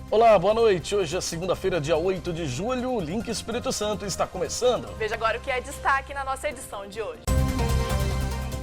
Olá, boa noite. Hoje é segunda-feira, dia 8 de julho. O Link Espírito Santo está começando. Veja agora o que é destaque na nossa edição de hoje.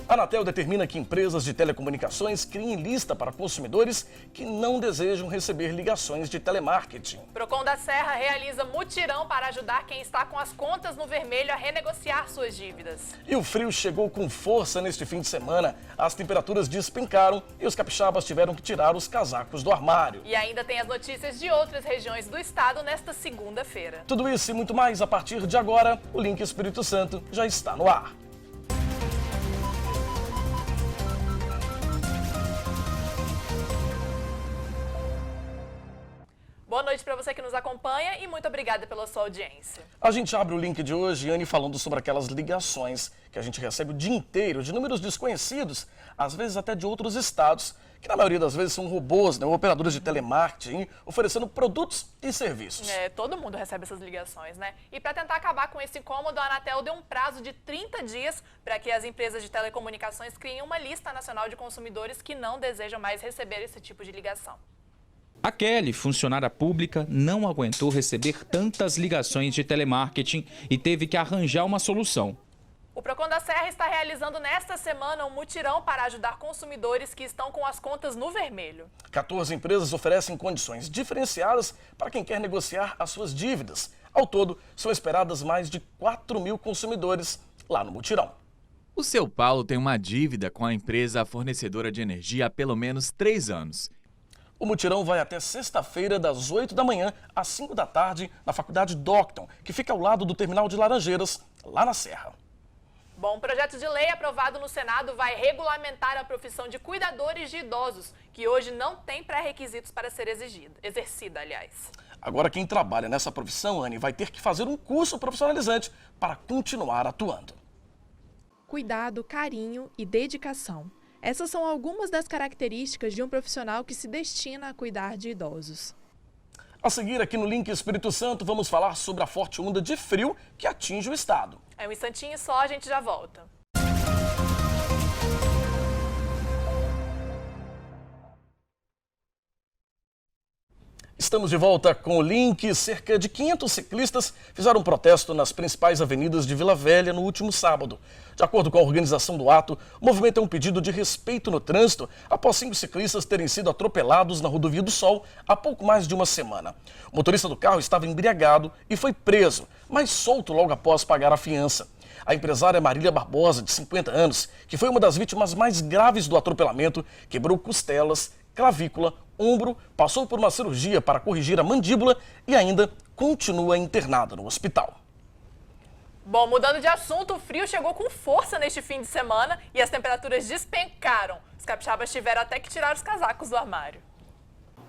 A Anatel determina que empresas de telecomunicações criem lista para consumidores que não desejam receber ligações de telemarketing. Procon da Serra realiza mutirão para ajudar quem está com as contas no vermelho a renegociar suas dívidas. E o frio chegou com força neste fim de semana. As temperaturas despencaram e os capixabas tiveram que tirar os casacos do armário. E ainda tem as notícias de outras regiões do estado nesta segunda-feira. Tudo isso e muito mais a partir de agora. O Link Espírito Santo já está no ar. Boa noite para você que nos acompanha e muito obrigada pela sua audiência. A gente abre o link de hoje, Anne, falando sobre aquelas ligações que a gente recebe o dia inteiro de números desconhecidos, às vezes até de outros estados, que na maioria das vezes são robôs, né, operadores de telemarketing, oferecendo produtos e serviços. Todo mundo recebe essas ligações, né? E para tentar acabar com esse incômodo, a Anatel deu um prazo de 30 dias para que as empresas de telecomunicações criem uma lista nacional de consumidores que não desejam mais receber esse tipo de ligação. A Kelly, funcionária pública, não aguentou receber tantas ligações de telemarketing e teve que arranjar uma solução. O Procon da Serra está realizando nesta semana um mutirão para ajudar consumidores que estão com as contas no vermelho. 14 empresas oferecem condições diferenciadas para quem quer negociar as suas dívidas. Ao todo, são esperadas mais de 4 mil consumidores lá no mutirão. O seu Paulo tem uma dívida com a empresa fornecedora de energia há pelo menos 3 anos. O mutirão vai até sexta-feira, das 8 da manhã às 5 da tarde, na Faculdade Docton, que fica ao lado do terminal de Laranjeiras, lá na Serra. Bom, o projeto de lei aprovado no Senado vai regulamentar a profissão de cuidadores de idosos, que hoje não tem pré-requisitos para ser exercida, aliás. Agora, quem trabalha nessa profissão, Anne, vai ter que fazer um curso profissionalizante para continuar atuando. Cuidado, carinho e dedicação. Essas são algumas das características de um profissional que se destina a cuidar de idosos. A seguir, aqui no Link Espírito Santo, vamos falar sobre a forte onda de frio que atinge o estado. É um instantinho só, a gente já volta. Estamos de volta com o Link. Cerca de 500 ciclistas fizeram um protesto nas principais avenidas de Vila Velha no último sábado. De acordo com a organização do ato, o movimento é um pedido de respeito no trânsito após 5 ciclistas terem sido atropelados na Rodovia do Sol há pouco mais de uma semana. O motorista do carro estava embriagado e foi preso, mas solto logo após pagar a fiança. A empresária Marília Barbosa, de 50 anos, que foi uma das vítimas mais graves do atropelamento, quebrou costelas, clavícula, ombro, passou por uma cirurgia para corrigir a mandíbula e ainda continua internada no hospital. Bom, mudando de assunto, o frio chegou com força neste fim de semana e as temperaturas despencaram. Os capixabas tiveram até que tirar os casacos do armário.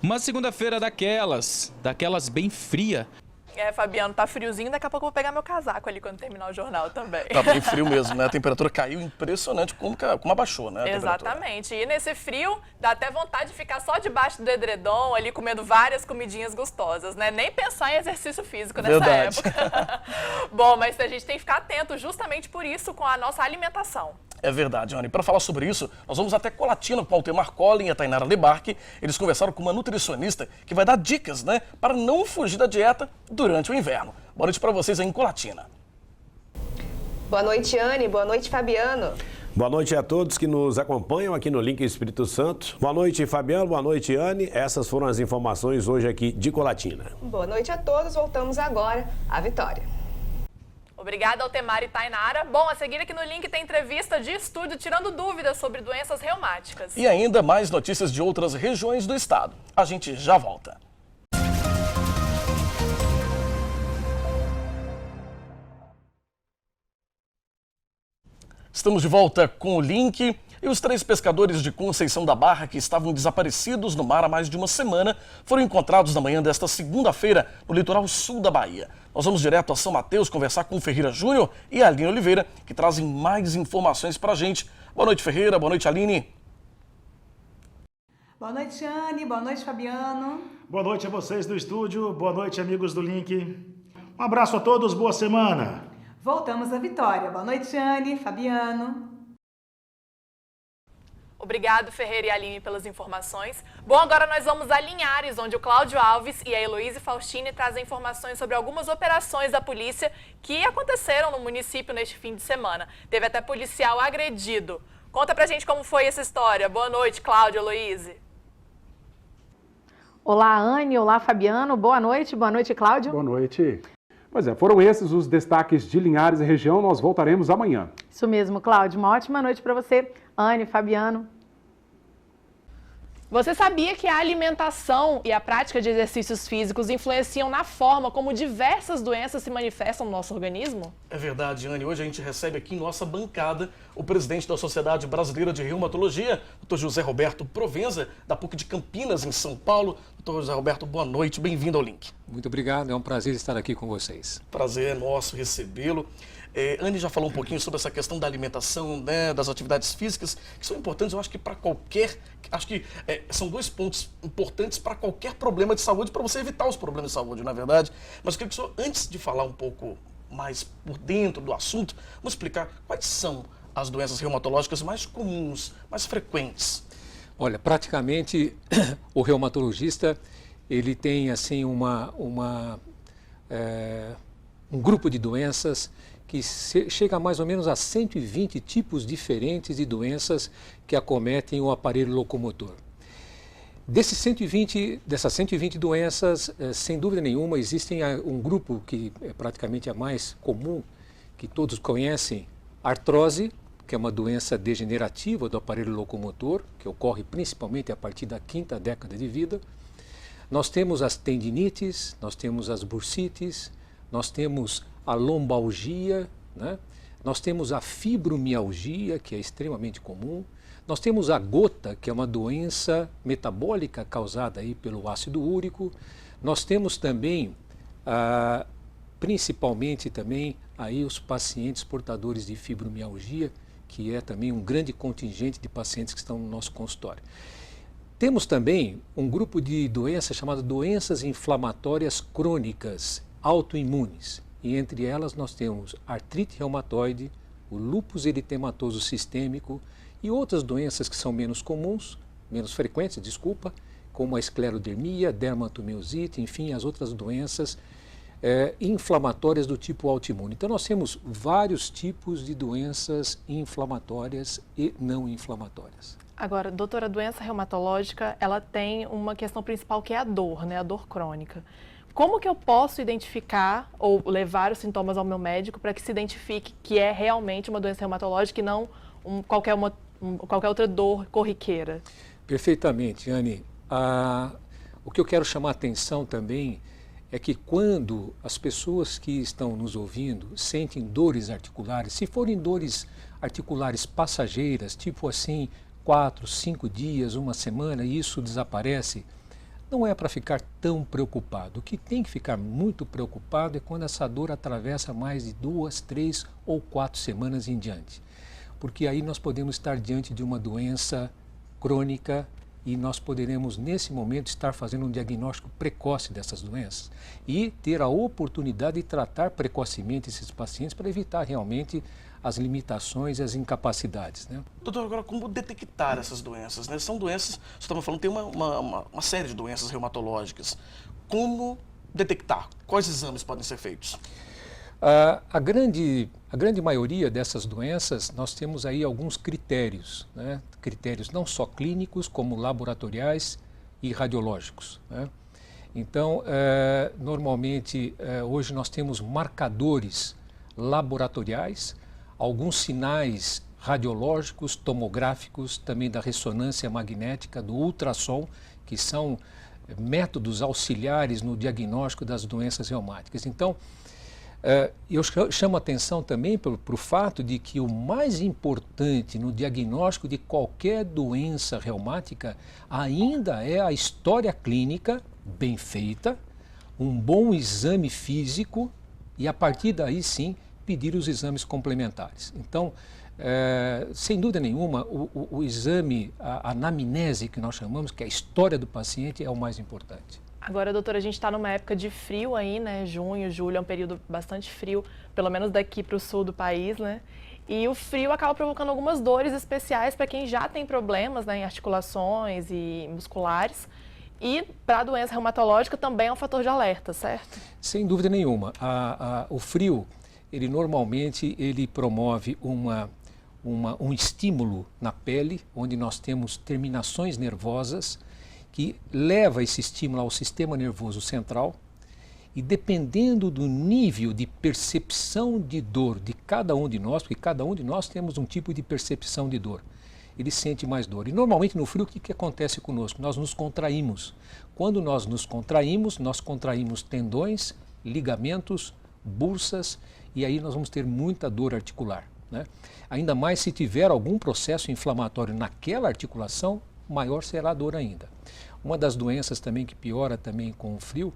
Uma segunda-feira daquelas bem fria. Fabiano, tá friozinho, daqui a pouco eu vou pegar meu casaco ali quando terminar o jornal também. Tá bem frio mesmo, né? A temperatura caiu impressionante, como abaixou, né? Exatamente. E nesse frio, dá até vontade de ficar só debaixo do edredom, ali comendo várias comidinhas gostosas, né? Nem pensar em exercício físico nessa época. Bom, mas a gente tem que ficar atento justamente por isso com a nossa alimentação. É verdade, Anne. Para falar sobre isso, nós vamos até Colatina com o Altemar Collin e a Tainara Lebarque. Eles conversaram com uma nutricionista que vai dar dicas, né, para não fugir da dieta durante o inverno. Boa noite para vocês aí em Colatina. Boa noite, Anne. Boa noite, Fabiano. Boa noite a todos que nos acompanham aqui no Link Espírito Santo. Boa noite, Fabiano. Boa noite, Anne. Essas foram as informações hoje aqui de Colatina. Boa noite a todos. Voltamos agora à Vitória. Obrigada, Altemar e Tainara. Bom, a seguir aqui no Link tem entrevista de estúdio tirando dúvidas sobre doenças reumáticas. E ainda mais notícias de outras regiões do estado. A gente já volta. Estamos de volta com o Link. E os 3 pescadores de Conceição da Barra, que estavam desaparecidos no mar há mais de uma semana, foram encontrados na manhã desta segunda-feira no litoral sul da Bahia. Nós vamos direto a São Mateus conversar com o Ferreira Júnior e a Aline Oliveira, que trazem mais informações para a gente. Boa noite, Ferreira. Boa noite, Aline. Boa noite, Anne. Boa noite, Fabiano. Boa noite a vocês do estúdio. Boa noite, amigos do Link. Um abraço a todos. Boa semana. Voltamos à Vitória. Boa noite, Anne, Fabiano. Obrigado, Ferreira e Aline, pelas informações. Bom, agora nós vamos a Linhares, onde o Cláudio Alves e a Heloíse Faustini trazem informações sobre algumas operações da polícia que aconteceram no município neste fim de semana. Teve até policial agredido. Conta pra gente como foi essa história. Boa noite, Cláudio, Heloíse. Olá, Anne. Olá, Fabiano. Boa noite, Cláudio. Boa noite. Pois é, foram esses os destaques de Linhares e região. Nós voltaremos amanhã. Isso mesmo, Cláudio. Uma ótima noite para você, Anne, Fabiano. Você sabia que a alimentação e a prática de exercícios físicos influenciam na forma como diversas doenças se manifestam no nosso organismo? É verdade, Anne. Hoje a gente recebe aqui em nossa bancada o presidente da Sociedade Brasileira de Reumatologia, Dr. José Roberto Provenza, da PUC de Campinas, em São Paulo. Dr. José Roberto, boa noite, bem-vindo ao Link. Muito obrigado, é um prazer estar aqui com vocês. Prazer é nosso recebê-lo. Anne já falou um pouquinho sobre essa questão da alimentação, né, das atividades físicas, que são importantes, eu acho que para qualquer... Acho que são dois pontos importantes para qualquer problema de saúde, para você evitar os problemas de saúde, na verdade. Mas eu queria que o senhor, antes de falar um pouco mais por dentro do assunto, vamos explicar quais são as doenças reumatológicas mais comuns, mais frequentes. Olha, praticamente o reumatologista, ele tem assim um grupo de doenças que chega a mais ou menos a 120 tipos diferentes de doenças que acometem o aparelho locomotor. Dessas 120 doenças, sem dúvida nenhuma, existem um grupo que é praticamente a mais comum, que todos conhecem, artrose, que é uma doença degenerativa do aparelho locomotor, que ocorre principalmente a partir da 5ª década de vida. Nós temos as tendinites, nós temos as bursites, nós temos a lombalgia, né? Nós temos a fibromialgia, que é extremamente comum. Nós temos a gota, que é uma doença metabólica causada aí pelo ácido úrico. Nós temos também, principalmente também, aí os pacientes portadores de fibromialgia, que é também um grande contingente de pacientes que estão no nosso consultório. Temos também um grupo de doenças chamadas doenças inflamatórias crônicas, autoimunes. E entre elas nós temos artrite reumatoide, o lúpus eritematoso sistêmico e outras doenças que são menos comuns, menos frequentes, como a esclerodermia, dermatomiosite, enfim, as outras doenças inflamatórias do tipo autoimune. Então nós temos vários tipos de doenças inflamatórias e não inflamatórias. Agora, doutora, a doença reumatológica, ela tem uma questão principal que é a dor, né? A dor crônica. Como que eu posso identificar ou levar os sintomas ao meu médico para que se identifique que é realmente uma doença reumatológica e não qualquer outra dor corriqueira? Perfeitamente, Anne. O que eu quero chamar a atenção também é que quando as pessoas que estão nos ouvindo sentem dores articulares, se forem dores articulares passageiras, tipo assim, 4, 5 dias, uma semana, e isso desaparece, não é para ficar tão preocupado. O que tem que ficar muito preocupado é quando essa dor atravessa mais de 2, 3 ou 4 semanas em diante. Porque aí nós podemos estar diante de uma doença crônica e nós poderemos, nesse momento, estar fazendo um diagnóstico precoce dessas doenças e ter a oportunidade de tratar precocemente esses pacientes para evitar realmente as limitações e as incapacidades, né? Doutor, agora como detectar essas doenças, né? São doenças, você estava falando, tem uma série de doenças reumatológicas. Como detectar? Quais exames podem ser feitos? A grande maioria dessas doenças, nós temos aí alguns critérios, né? Critérios não só clínicos, como laboratoriais e radiológicos, né? Então, normalmente, hoje nós temos marcadores laboratoriais, alguns sinais radiológicos, tomográficos, também da ressonância magnética, do ultrassom, que são métodos auxiliares no diagnóstico das doenças reumáticas. Então, eu chamo a atenção também para o fato de que o mais importante no diagnóstico de qualquer doença reumática ainda é a história clínica bem feita, um bom exame físico e, a partir daí, sim, pedir os exames complementares. Então, sem dúvida nenhuma, o exame, a anamnese que nós chamamos, que é a história do paciente, é o mais importante. Agora, doutora, a gente está numa época de frio aí, né? Junho, julho é um período bastante frio, pelo menos daqui para o sul do país, né? E o frio acaba provocando algumas dores especiais para quem já tem problemas, né, em articulações e musculares. E para a doença reumatológica também é um fator de alerta, certo? Sem dúvida nenhuma. O frio, ele normalmente promove um estímulo na pele, onde nós temos terminações nervosas, que leva esse estímulo ao sistema nervoso central. E dependendo do nível de percepção de dor de cada um de nós, porque cada um de nós temos um tipo de percepção de dor, ele sente mais dor. E normalmente no frio o que acontece conosco? Nós nos contraímos. Quando nós nos contraímos, nós contraímos tendões, ligamentos, bursas, e aí nós vamos ter muita dor articular, né? Ainda mais se tiver algum processo inflamatório naquela articulação, maior será a dor ainda. Uma das doenças também que piora também com o frio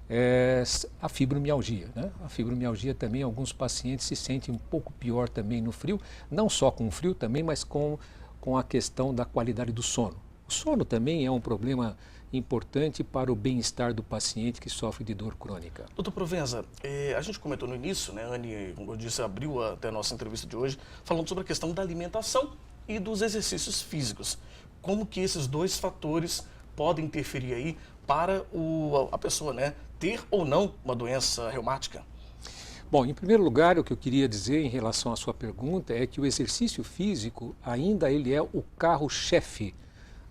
é a fibromialgia, né? A fibromialgia também, alguns pacientes se sentem um pouco pior também no frio, não só com o frio também, mas com a questão da qualidade do sono. O sono também é um problema importante para o bem-estar do paciente que sofre de dor crônica. Doutor Provenza, a gente comentou no início, né, Anne, como eu disse, abriu até a nossa entrevista de hoje, falando sobre a questão da alimentação e dos exercícios físicos. Como que esses dois fatores podem interferir aí para a pessoa, né, ter ou não uma doença reumática? Bom, em primeiro lugar, o que eu queria dizer em relação à sua pergunta é que o exercício físico ainda ele é o carro-chefe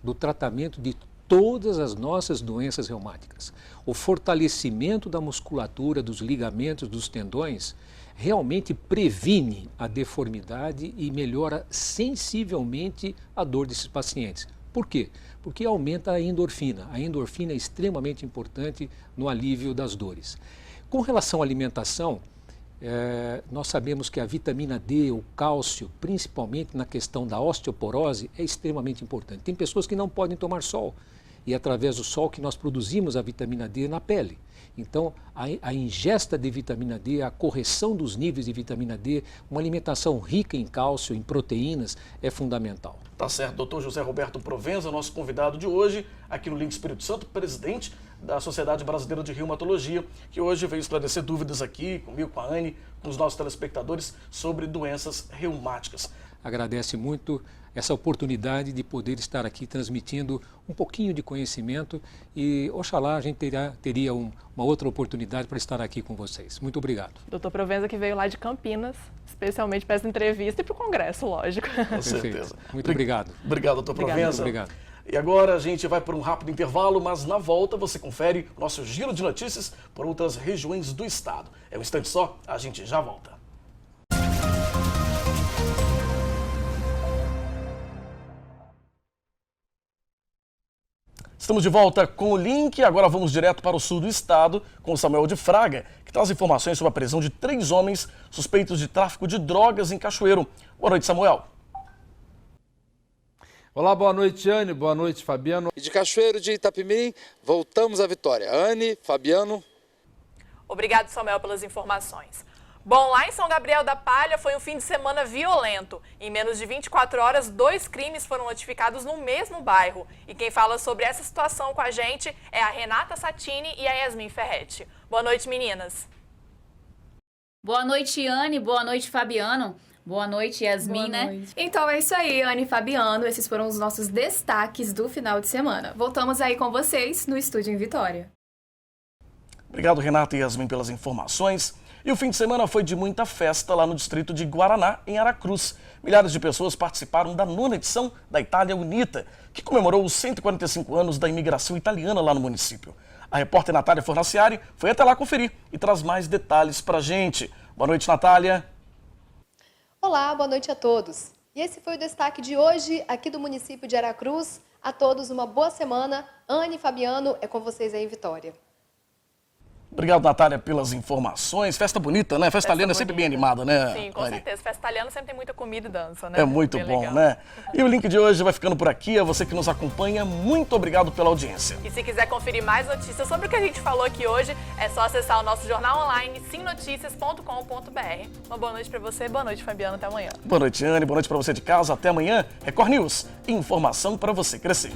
do tratamento de todas as nossas doenças reumáticas. O fortalecimento da musculatura, dos ligamentos, dos tendões, realmente previne a deformidade e melhora sensivelmente a dor desses pacientes. Por quê? Porque aumenta a endorfina. A endorfina é extremamente importante no alívio das dores. Com relação à alimentação, nós sabemos que a vitamina D, o cálcio, principalmente na questão da osteoporose, é extremamente importante. Tem pessoas que não podem tomar sol e é através do sol que nós produzimos a vitamina D na pele. Então, a ingesta de vitamina D, a correção dos níveis de vitamina D, uma alimentação rica em cálcio, em proteínas, é fundamental. Tá certo, doutor José Roberto Provenza, nosso convidado de hoje, aqui no Link Espírito Santo, presidente da Sociedade Brasileira de Reumatologia, que hoje veio esclarecer dúvidas aqui comigo, com a Anne, com os nossos telespectadores sobre doenças reumáticas. Agradece muito essa oportunidade de poder estar aqui transmitindo um pouquinho de conhecimento e oxalá a gente teria uma outra oportunidade para estar aqui com vocês. Muito obrigado. Doutor Provenza, que veio lá de Campinas, especialmente para essa entrevista e para o congresso, lógico. Com certeza. Muito obrigado. Obrigado, doutor Provenza. Obrigado. E agora a gente vai para um rápido intervalo, mas na volta você confere o nosso giro de notícias por outras regiões do estado. É um instante só, a gente já volta. Estamos de volta com o Link, agora vamos direto para o sul do estado com o Samuel de Fraga, que traz informações sobre a prisão de 3 homens suspeitos de tráfico de drogas em Cachoeiro. Boa noite, Samuel. Olá, boa noite, Anne, boa noite, Fabiano. E de Cachoeiro de Itapemirim, voltamos à vitória. Anne, Fabiano. Obrigado, Samuel, pelas informações. Bom, lá em São Gabriel da Palha foi um fim de semana violento. Em menos de 24 horas, 2 crimes foram notificados no mesmo bairro. E quem fala sobre essa situação com a gente é a Renata Satini e a Yasmin Ferretti. Boa noite, meninas. Boa noite, Anne. Boa noite, Fabiano. Boa noite, Yasmin, né? Então é isso aí, Anne e Fabiano. Esses foram os nossos destaques do final de semana. Voltamos aí com vocês no estúdio em Vitória. Obrigado, Renata e Yasmin, pelas informações. E o fim de semana foi de muita festa lá no distrito de Guaraná, em Aracruz. Milhares de pessoas participaram da 9ª edição da Itália Unita, que comemorou os 145 anos da imigração italiana lá no município. A repórter Natália Fornaciari foi até lá conferir e traz mais detalhes pra gente. Boa noite, Natália. Olá, boa noite a todos. E esse foi o destaque de hoje aqui do município de Aracruz. A todos uma boa semana. Anne e Fabiano, é com vocês aí em Vitória. Obrigado, Natália, pelas informações. Festa bonita, né? Festa italiana é sempre bem animada, né? Sim, com certeza. Festa italiana sempre tem muita comida e dança, né? É muito bom, legal, né? E o Link de hoje vai ficando por aqui. A você que nos acompanha, muito obrigado pela audiência. E se quiser conferir mais notícias sobre o que a gente falou aqui hoje, é só acessar o nosso jornal online, simnoticias.com.br. Uma boa noite pra você, boa noite, Fabiano, até amanhã. Boa noite, Anne, boa noite pra você de casa, até amanhã. Record News, informação para você crescer.